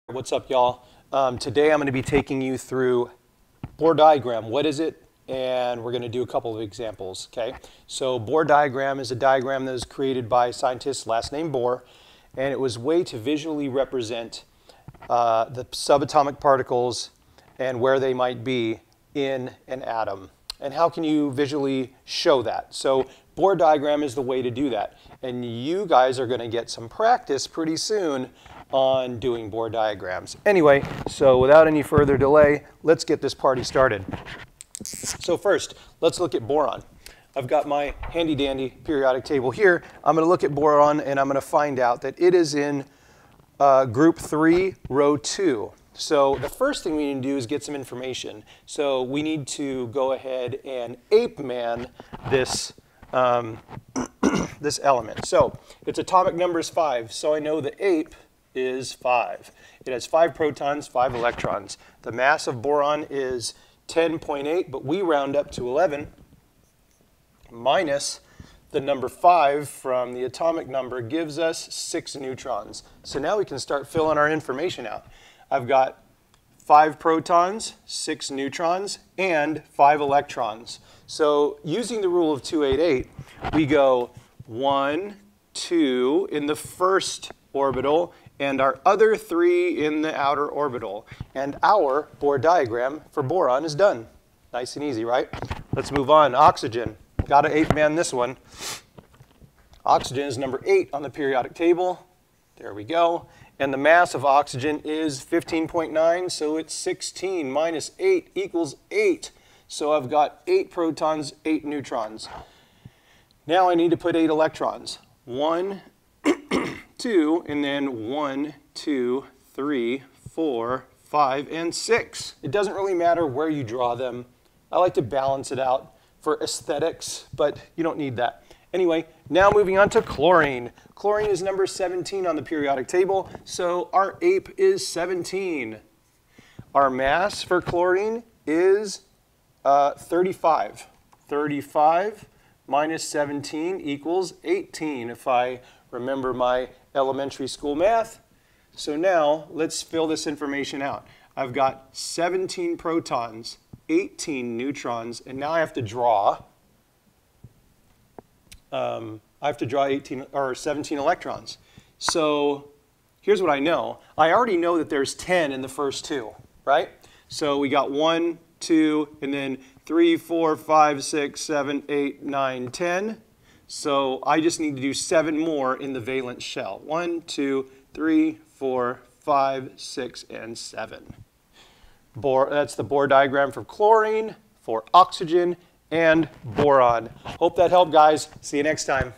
What's up, y'all? Today I'm going to be taking you through Bohr diagram. What is it? And we're going to do a couple of examples, okay? So Bohr diagram is a diagram that was created by scientists, last name Bohr, and it was a way to visually represent the subatomic particles and where they might be in an atom. And how can you visually show that? So Bohr diagram is the way to do that. And you guys are going to get some practice pretty soon on doing Bohr diagrams. Anyway, so without any further delay, let's get this party started. So first, let's look at boron. I've got my handy dandy periodic table here. I'm going to look at boron and I'm going to find out that it is in group 3, row 2. So the first thing we need to do is get some information. So we need to go ahead and APEMAN this this element. So its atomic number is 5. So I know the ape is 5. It has 5 protons, 5 electrons. The mass of boron is 10.8, but we round up to 11, minus the number 5 from the atomic number gives us 6 neutrons. So now we can start filling our information out. I've got 5 protons, 6 neutrons, and 5 electrons. So using the rule of 288, we go 1, 2 in the first orbital, and our other 3 in the outer orbital. And our Bohr diagram for boron is done. Nice and easy, right? Let's move on. Oxygen. Got to APEMAN this one. Oxygen is number 8 on the periodic table. There we go. And the mass of oxygen is 15.9, so it's 16 minus 8 equals 8. So I've got 8 protons, 8 neutrons. Now I need to put 8 electrons. 1, 2, and then 1, 2, 3, 4, 5, and 6. It doesn't really matter where you draw them. I like to balance it out for aesthetics, but you don't need that. Anyway, now moving on to chlorine. Chlorine is number 17 on the periodic table, so our ape is 17. Our mass for chlorine is 35. 35 minus 17 equals 18, if I remember my elementary school math. So now let's fill this information out. I've got 17 protons, 18 neutrons, and now I have to draw 17 electrons. So here's what I know. I already know that there's 10 in the first 2, right? So we got 1, 2, and then 3, 4, 5, 6, 7, 8, 9, 10. So I just need to do 7 more in the valence shell. 1, 2, 3, 4, 5, 6, and 7. That's the Bohr diagram for chlorine, for oxygen, and boron. Hope that helped, guys. See you next time.